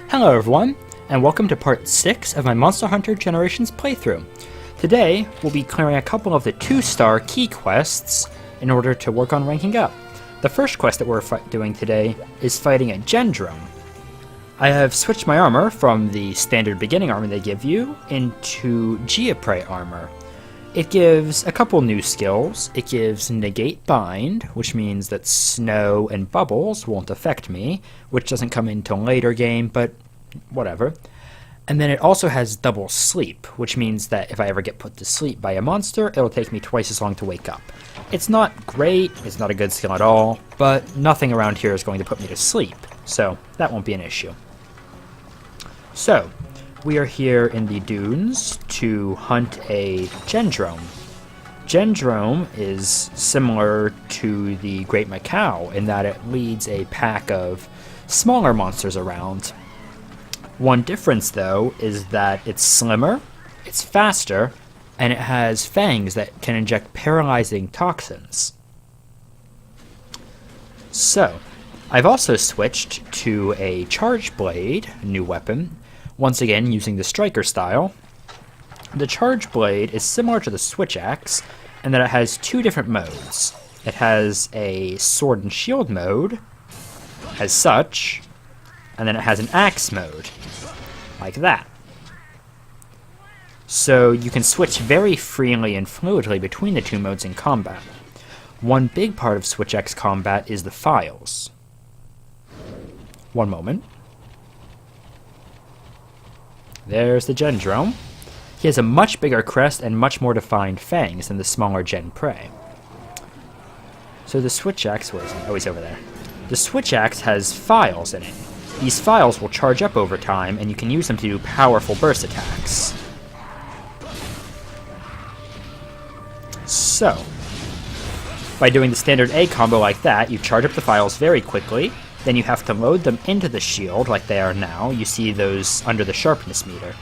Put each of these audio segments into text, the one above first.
Hello everyone, and welcome to part 6 of my Monster Hunter Generations playthrough. Today, we'll be clearing a couple of the 2-star key quests in order to work on ranking up. The first quest that we're doing today is fighting a Gendrome. I have switched my armor from the standard beginning armor they give you into Geoprey armor. It gives a couple new skills. It gives Negate Bind, which means that snow and bubbles won't affect me, which doesn't come until later game, but whatever. And then it also has Double Sleep, which means that if I ever get put to sleep by a monster, it'll take me twice as long to wake up. It's not great, it's not a good skill at all, but nothing around here is going to put me to sleep, so that won't be an issue. So, we are here in the dunes to hunt a Gendrome. Gendrome is similar to the Great Macaw in that it leads a pack of smaller monsters around. One difference, though, is that it's slimmer, it's faster, and it has fangs that can inject paralyzing toxins. So, I've also switched to a Charge Blade, a new weapon, once again using the Striker style. The Charge Blade is similar to the Switch Axe in that it has two different modes. It has a Sword and Shield mode, as such, and then it has an Axe mode, like that. So you can switch very freely and fluidly between the two modes in combat. One big part of Switch Axe combat is the files. One moment. There's the Gendrome. He has a much bigger crest and much more defined fangs than the smaller Gen Prey. So the Switch Axe, where is he? Oh, he's over there. The Switch Axe has files in it. These files will charge up over time, and you can use them to do powerful burst attacks. So, by doing the standard A combo like that, you charge up the files very quickly. Then you have to load them into the shield like they are now. You see those under the sharpness meter.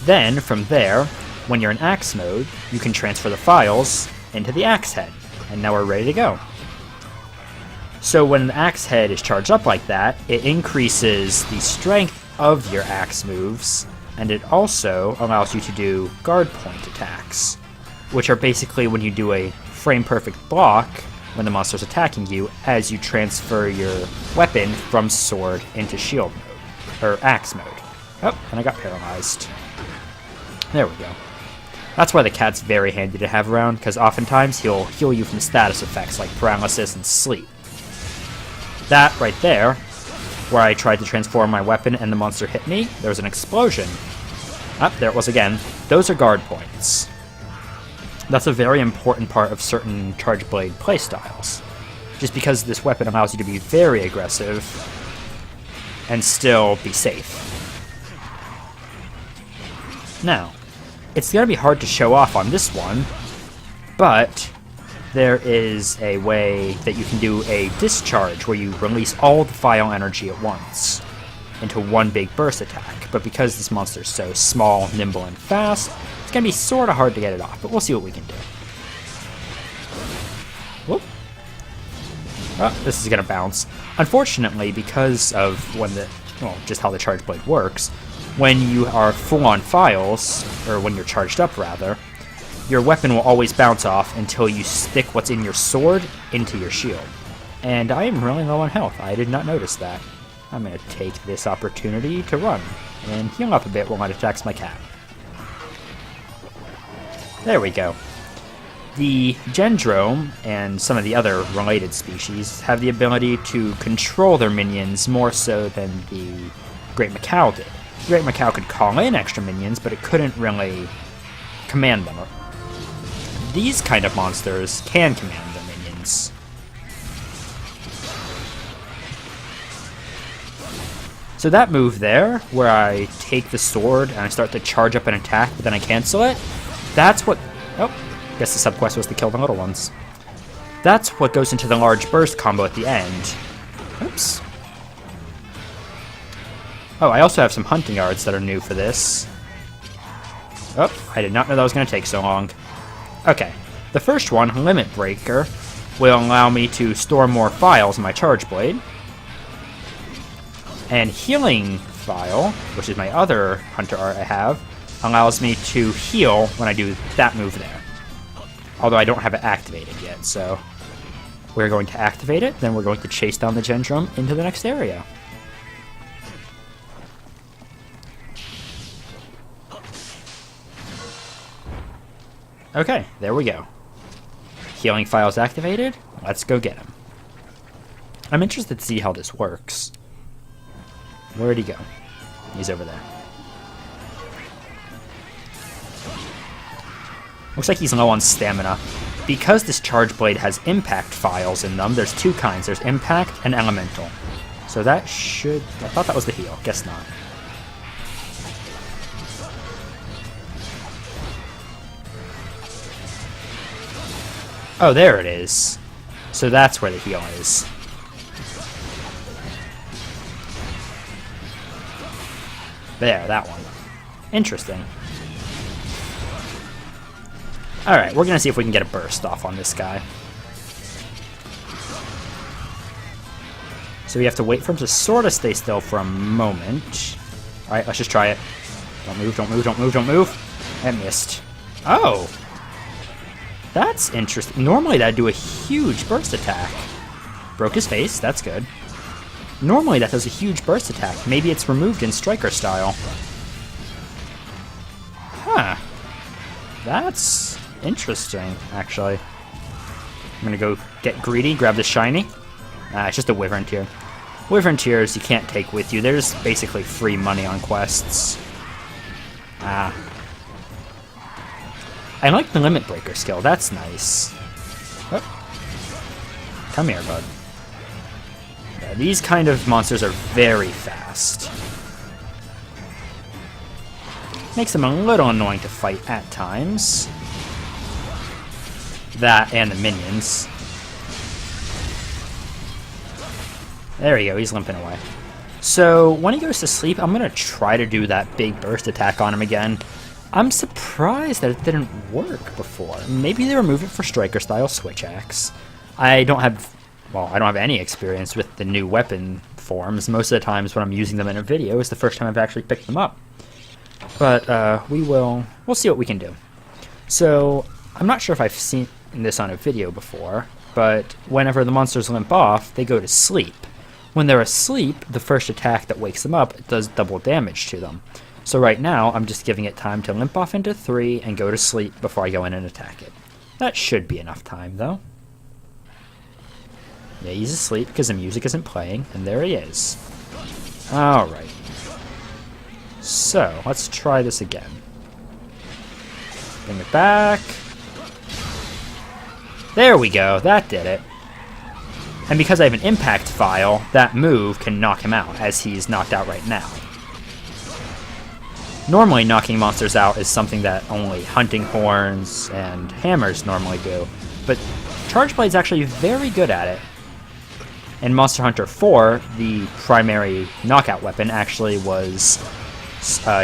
Then, from there, when you're in axe mode, you can transfer the files into the axe head. And now we're ready to go. So when the axe head is charged up like that, it increases the strength of your axe moves, and it also allows you to do guard point attacks, which are basically when you do a frame-perfect block when the monster's attacking you as you transfer your weapon from sword into shield mode, or axe mode. Oh, and I got paralyzed. There we go. That's why the cat's very handy to have around, because oftentimes he'll heal you from status effects like paralysis and sleep. That right there, where I tried to transform my weapon and the monster hit me, there was an explosion. Ah, there it was again. Those are guard points. That's a very important part of certain Charge Blade playstyles, just because this weapon allows you to be very aggressive and still be safe. Now, it's going to be hard to show off on this one, but there is a way that you can do a discharge where you release all the file energy at once into one big burst attack, but because this monster is so small, nimble, and fast, it's going to be sort of hard to get it off, but we'll see what we can do. Whoop. Oh, this is going to bounce. Unfortunately, because of just how the Charge Blade works, when you are full on files, or when you're charged up rather, your weapon will always bounce off until you stick what's in your sword into your shield. And I am really low on health. I did not notice that. I'm going to take this opportunity to run and heal up a bit while it attacks my cat. There we go. The Gendrome and some of the other related species have the ability to control their minions more so than the Great Macaw did. The Great Macaw could call in extra minions, but it couldn't really command them. These kind of monsters can command their minions. So that move there, where I take the sword and I start to charge up an attack, but then I cancel it, that's what... Oh, I guess the subquest was to kill the little ones. That's what goes into the large burst combo at the end. Oops. Oh, I also have some hunting yards that are new for this. Oh, I did not know that was going to take so long. Okay, the first one, Limit Breaker, will allow me to store more files in my Charge Blade. And Healing File, which is my other hunter art I have, allows me to heal when I do that move there. Although I don't have it activated yet, so we're going to activate it, then we're going to chase down the Gendrum into the next area. Okay, there we go. Healing file's activated. Let's go get him. I'm interested to see how this works. Where'd he go? He's over there. Looks like he's low on stamina. Because this Charge Blade has impact files in them, there's two kinds. There's impact and elemental. So that should... I thought that was the heal. Guess not. Oh, there it is. So that's where the heal is. There, that one. Interesting. Alright, we're gonna see if we can get a burst off on this guy. So we have to wait for him to sort of stay still for a moment. Alright, let's just try it. Don't move, don't move, don't move, don't move. I missed. Oh! That's interesting. Normally that'd do a huge burst attack. Broke his face, that's good. Normally that does a huge burst attack. Maybe it's removed in Striker style. Huh. That's interesting, actually. I'm gonna go get greedy, grab the shiny. It's just a Wyvern Tear. Wyvern Tears you can't take with you. There's basically free money on quests. I like the Limit Breaker skill. That's nice. Oh. Come here, bud. Yeah, these kind of monsters are very fast. Makes them a little annoying to fight at times. That and the minions. There we go, he's limping away. So, when he goes to sleep, I'm going to try to do that big burst attack on him again. I'm surprised that it didn't work before. Maybe they removed it for Striker-style Switch Axe. I don't have any experience with the new weapon forms. Most of the times when I'm using them in a video is the first time I've actually picked them up. But we'll see what we can do. So, I'm not sure if I've seen this on a video before, but whenever the monsters limp off, they go to sleep. When they're asleep, the first attack that wakes them up does double damage to them. So right now, I'm just giving it time to limp off into 3 and go to sleep before I go in and attack it. That should be enough time, though. Yeah, he's asleep because the music isn't playing, and there he is. Alright. So, let's try this again. Bring it back. There we go, that did it. And because I have an impact file, that move can knock him out, as he's knocked out right now. Normally, knocking monsters out is something that only hunting horns and hammers normally do, but Charge Blade's actually very good at it. In Monster Hunter 4, the primary knockout weapon actually was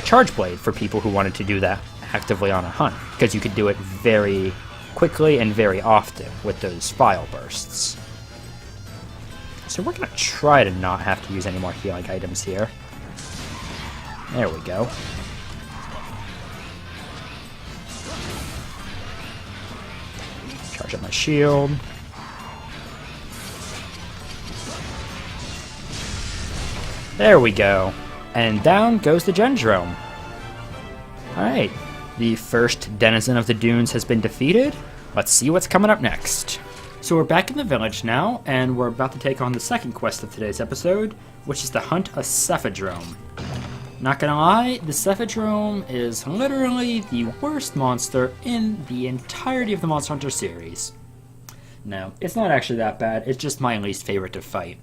Charge Blade for people who wanted to do that actively on a hunt, because you could do it very quickly and very often with those file bursts. So we're going to try to not have to use any more healing items here. There we go. Charge up my shield. There we go. And down goes the Gendrome. Alright. The first denizen of the dunes has been defeated. Let's see what's coming up next. So we're back in the village now, and we're about to take on the second quest of today's episode, which is to hunt a Cephadrome. Not gonna lie, the Cephadrome is literally the worst monster in the entirety of the Monster Hunter series. No, it's not actually that bad, it's just my least favorite to fight.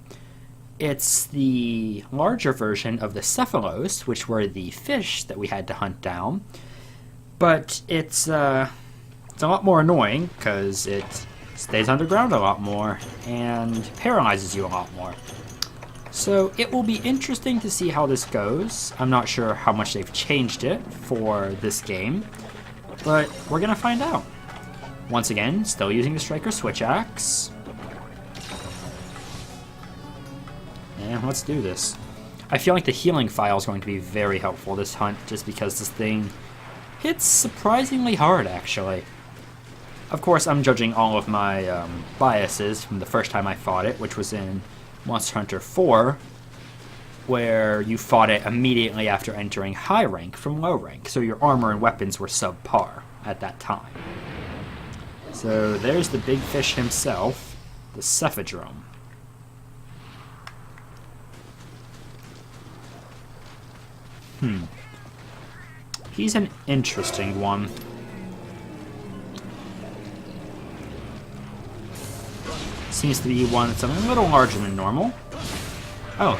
It's the larger version of the Cephalos, which were the fish that we had to hunt down, but it's a lot more annoying, because it stays underground a lot more, and paralyzes you a lot more. So it will be interesting to see how this goes. I'm not sure how much they've changed it for this game, but we're gonna find out. Once again, still using the Striker Switch Axe. And let's do this. I feel like the healing file is going to be very helpful this hunt, just because this thing hits surprisingly hard, actually. Of course, I'm judging all of my biases from the first time I fought it, which was in Monster Hunter 4, where you fought it immediately after entering high rank from low rank, so your armor and weapons were subpar at that time. So there's the big fish himself, the Cephadrome. He's an interesting one. Seems to be one that's a little larger than normal. Oh,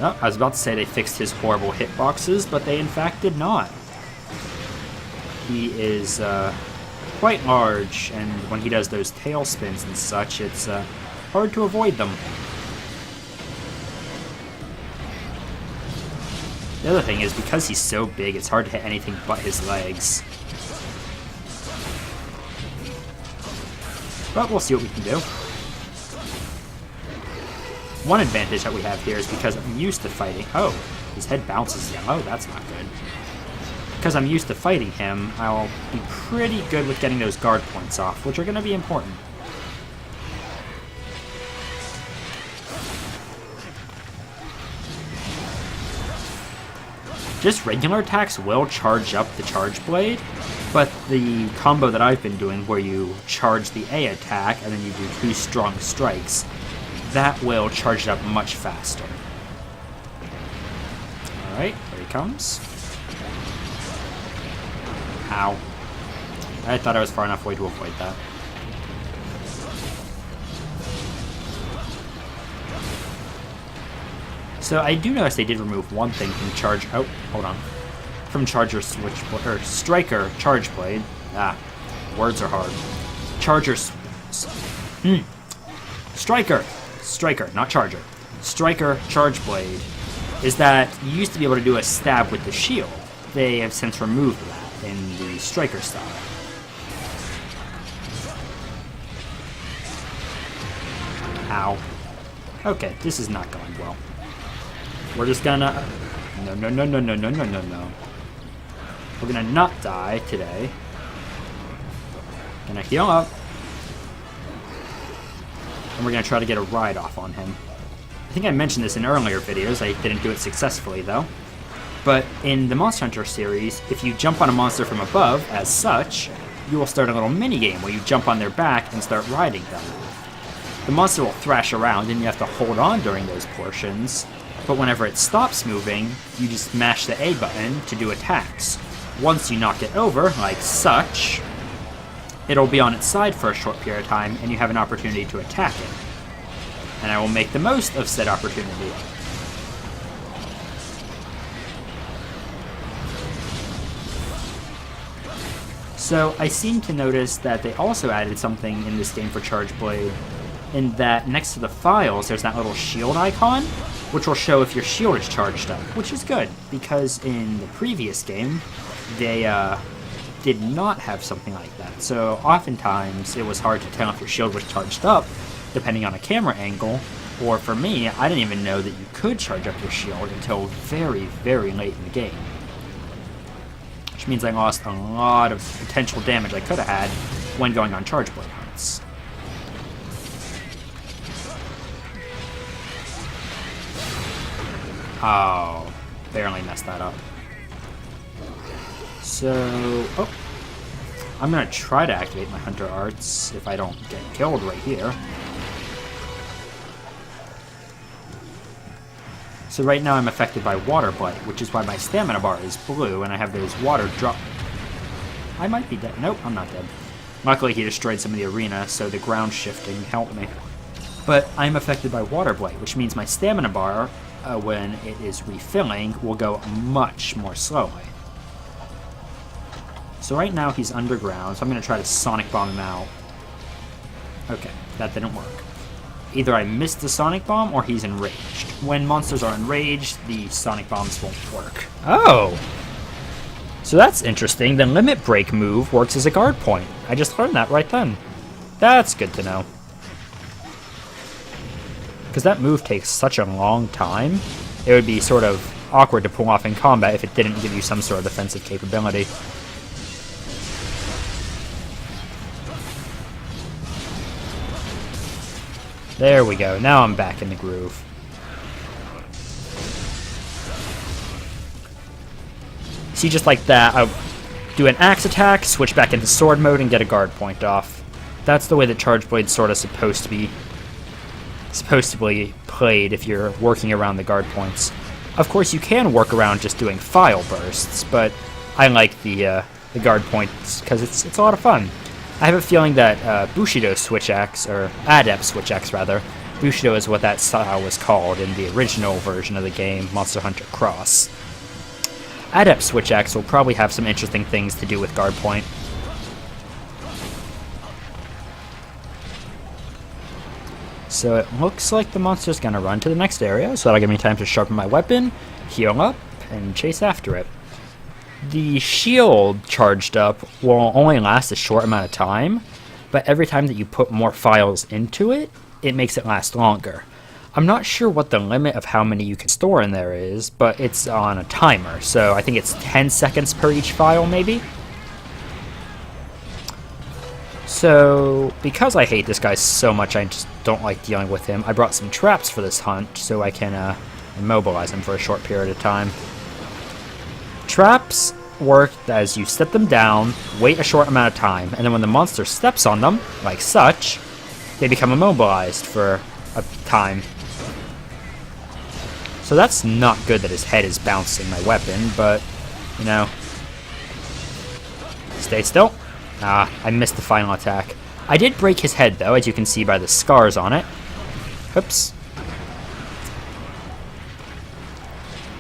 I was about to say they fixed his horrible hitboxes, but they in fact did not. He is quite large, and when he does those tail spins and such, it's hard to avoid them. The other thing is, because he's so big, it's hard to hit anything but his legs. But we'll see what we can do. One advantage that we have here is because I'm used to fighting... Oh, his head bounces again. Oh, that's not good. Because I'm used to fighting him, I'll be pretty good with getting those guard points off, which are going to be important. Just regular attacks will charge up the Charge Blade, but the combo that I've been doing where you charge the A attack and then you do 2 strong strikes, that will charge it up much faster. Alright, here he comes. Ow. I thought I was far enough away to avoid that. So I do notice they did remove one thing from Charge... Oh, hold on. From Charger Switch... or Striker Charge Blade. Ah, words are hard. Striker, not Charger. Striker Charge Blade is that you used to be able to do a stab with the shield. They have since removed that in the Striker style. Ow. Okay, this is not going well. We're just gonna... No. We're gonna not die today. Gonna heal up. And we're gonna try to get a ride off on him. I think I mentioned this in earlier videos. I didn't do it successfully, though. But in the Monster Hunter series, if you jump on a monster from above, as such, you will start a little mini-game where you jump on their back and start riding them. The monster will thrash around, and you have to hold on during those portions. But whenever it stops moving, you just mash the A button to do attacks. Once you knock it over, like such, it'll be on its side for a short period of time, and you have an opportunity to attack it. And I will make the most of said opportunity. So I seem to notice that they also added something in this game for Charge Blade, in that next to the files, there's that little shield icon, which will show if your shield is charged up, which is good, because in the previous game, they did not have something like that. So oftentimes, it was hard to tell if your shield was charged up, depending on a camera angle, or for me, I didn't even know that you could charge up your shield until very, very late in the game. Which means I lost a lot of potential damage I could have had when going on Charge Blade hunts. Oh, barely messed that up. So, oh, I'm gonna try to activate my Hunter Arts if I don't get killed right here. So right now I'm affected by Water Blight, which is why my stamina bar is blue and I have those water drop. I might be dead. Nope, I'm not dead. Luckily he destroyed some of the arena, so the ground shifting helped me. But I'm affected by Water Blight, which means my stamina bar, when it is refilling, will go much more slowly. So right now he's underground, so I'm going to try to Sonic Bomb him out. Okay, that didn't work. Either I missed the Sonic Bomb or he's enraged. When monsters are enraged, the Sonic Bombs won't work. Oh! So that's interesting. The Limit Break move works as a guard point. I just learned that right then. That's good to know. Because that move takes such a long time, it would be sort of awkward to pull off in combat if it didn't give you some sort of defensive capability. There we go. Now I'm back in the groove. See, just like that, I'll do an axe attack, switch back into sword mode, and get a guard point off. That's the way that Charge Blade's sort of supposed to be played if you're working around the guard points. Of course, you can work around just doing file bursts, but I like the guard points because it's a lot of fun. I have a feeling that Bushido switch axe, or Adept switch axe rather, Bushido is what that style was called in the original version of the game, Monster Hunter Cross. Adept switch axe will probably have some interesting things to do with guard point. So it looks like the monster's gonna run to the next area, so that'll give me time to sharpen my weapon, heal up, and chase after it. The shield charged up will only last a short amount of time, but every time that you put more files into it, it makes it last longer. I'm not sure what the limit of how many you can store in there is, but it's on a timer, so I think it's 10 seconds per each file, maybe? So, because I hate this guy so much, I just don't like dealing with him, I brought some traps for this hunt, so I can immobilize him for a short period of time. Traps work as you set them down, wait a short amount of time, and then when the monster steps on them, like such, they become immobilized for a time. So that's not good that his head is bouncing my weapon, but, you know. Stay still. Ah, I missed the final attack. I did break his head, though, as you can see by the scars on it. Oops.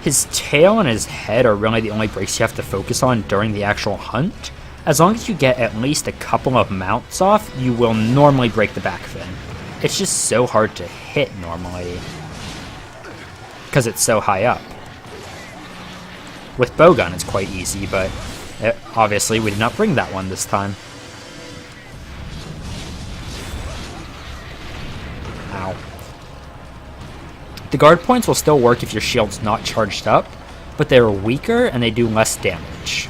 His tail and his head are really the only breaks you have to focus on during the actual hunt. As long as you get at least a couple of mounts off, you will normally break the back fin. It's just so hard to hit normally, because it's so high up. With bowgun it's quite easy, but obviously we did not bring that one this time. Ow. The guard points will still work if your shield's not charged up, but they're weaker and they do less damage.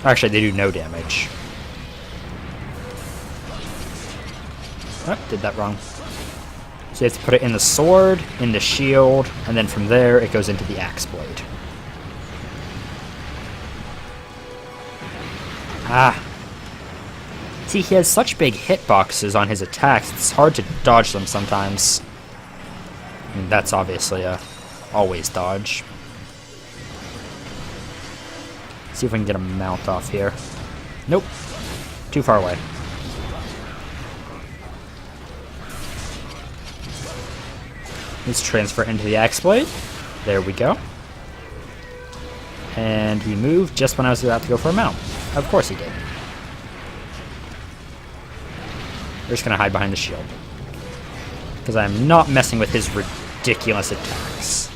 Actually, they do no damage. Oh, did that wrong. So you have to put it in the sword, in the shield, and then from there it goes into the axe blade. Ah. See, he has such big hitboxes on his attacks, it's hard to dodge them sometimes. I mean, that's obviously a always dodge. See if we can get a mount off here. Nope. Too far away. Let's transfer into the axe blade. There we go. And he moved just when I was about to go for a mount. Of course he did. We're just going to hide behind the shield, because I'm not messing with his ridiculous attacks.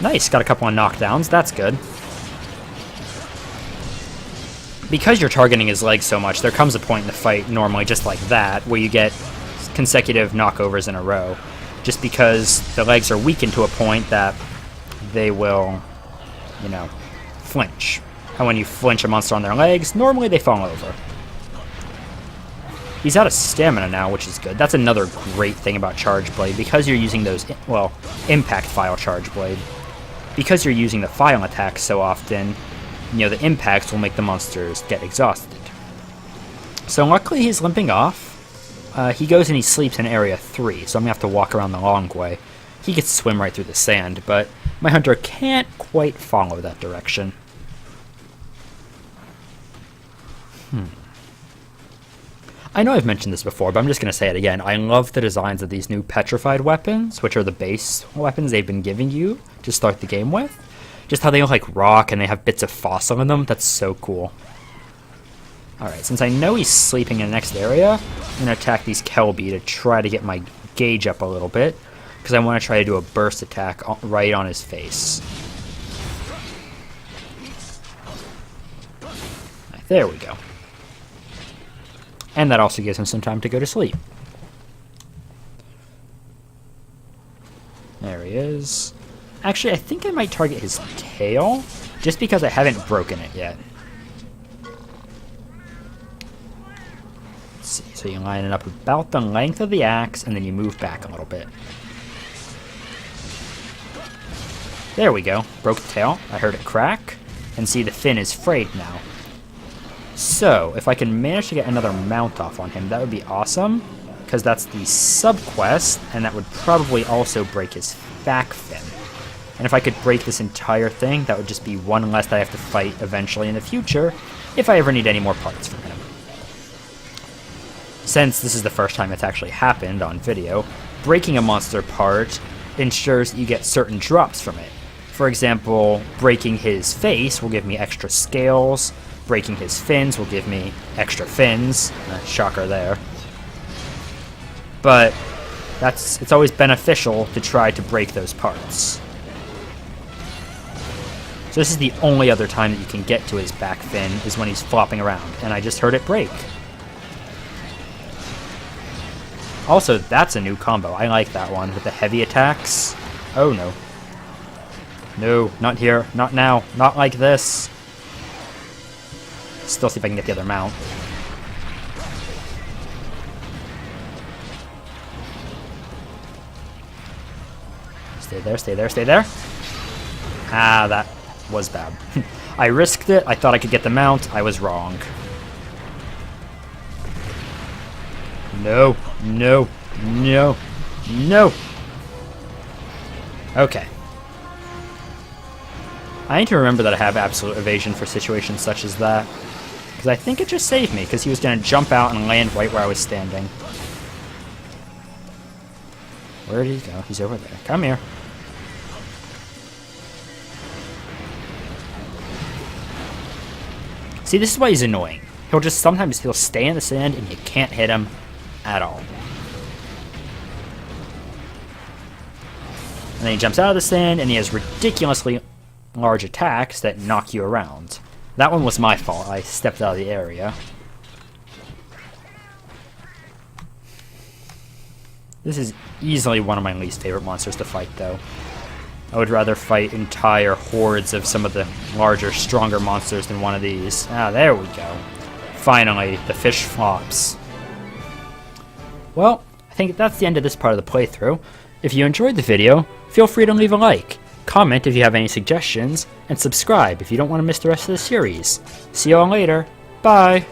Nice, got a couple of knockdowns, that's good. Because you're targeting his legs so much, there comes a point in the fight, normally just like that, where you get consecutive knockovers in a row. Just because the legs are weakened to a point that they will, you know, flinch. And when you flinch a monster on their legs, normally they fall over. He's out of stamina now, which is good. That's another great thing about Charge Blade, because you're using those, well, Impact File Charge Blade. Because you're using the file attacks so often, you know, the impacts will make the monsters get exhausted. So luckily he's limping off. He goes and he sleeps in Area 3, so I'm going to have to walk around the long way. He gets to swim right through the sand, but my hunter can't quite follow that direction. I know I've mentioned this before, but I'm just going to say it again. I love the designs of these new petrified weapons, which are the base weapons they've been giving you to start the game with. Just how they look like rock and they have bits of fossil in them. That's so cool. Alright, since I know he's sleeping in the next area, I'm going to attack these Kelby to try to get my gauge up a little bit, because I want to try to do a burst attack right on his face. Right, there we go. And that also gives him some time to go to sleep. There he is. Actually, I think I might target his tail, just because I haven't broken it yet. Let's see, so you line it up about the length of the axe, and then you move back a little bit. There we go. Broke the tail. I heard it crack. And see, the fin is frayed now. So, if I can manage to get another mount off on him, that would be awesome. Because that's the sub-quest, and that would probably also break his back fin. And if I could break this entire thing, that would just be one less that I have to fight eventually in the future, if I ever need any more parts from him. Since this is the first time it's actually happened on video, breaking a monster part ensures that you get certain drops from it. For example, breaking his face will give me extra scales, breaking his fins will give me extra fins. Shocker there. But it's always beneficial to try to break those parts. So this is the only other time that you can get to his back fin, is when he's flopping around, and I just heard it break. Also, that's a new combo. I like that one, with the heavy attacks. Oh no. No, not here, not now, not like this. Still see if I can get the other mount. Stay there, stay there, stay there. Ah, that was bad. I risked it, I thought I could get the mount, I was wrong. No, no, no, no. Okay. I need to remember that I have absolute evasion for situations such as that. Because I think it just saved me, because he was going to jump out and land right where I was standing. Where did he go? He's over there. Come here. See, this is why he's annoying. Sometimes he'll stay in the sand and you can't hit him at all. And then he jumps out of the sand and he has ridiculously large attacks that knock you around. That one was my fault. I stepped out of the area. This is easily one of my least favorite monsters to fight, though. I would rather fight entire hordes of some of the larger, stronger monsters than one of these. Ah, there we go. Finally, the fish flops. Well, I think that's the end of this part of the playthrough. If you enjoyed the video, feel free to leave a like, comment if you have any suggestions, and subscribe if you don't want to miss the rest of the series. See you all later. Bye!